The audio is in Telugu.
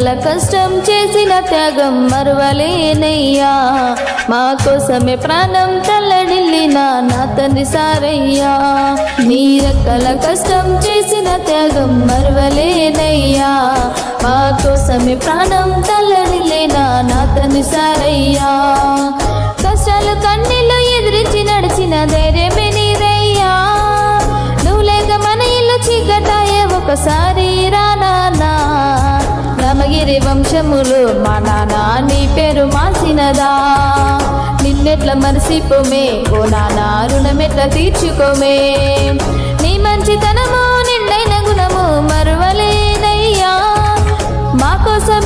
రెక్కల కష్టం చేసిన త్యాగం మరువలేనయ్యా మా కోసమే ప్రాణం తల్లడిల్లిన నా తండ్రి సారయ్యా నీ రెక్కల కష్టం చేసిన త్యాగం మరువలేనయ్యా మా కోసమే ప్రాణం తల్లడిల్లిన నా తండ్రి సారయ్యా కష్టాలు కన్నీళ్ళు ఎదిరించి నడిచిన ధైర్యమే నీదయ్యా నువ్వు లేక మన ఇల్లు చీకటాయే ఒకసారి రానా రామగిరి వంశములు మా నాన్న నీ పేరు మాసినదా నిన్నెట్ల మరిసిపోమే ఓ నాన్న రుణమెట్ల తీర్చుకోమే నీ మంచితనము నిండైన గుణము మరువలేనయ్యా మా కోసం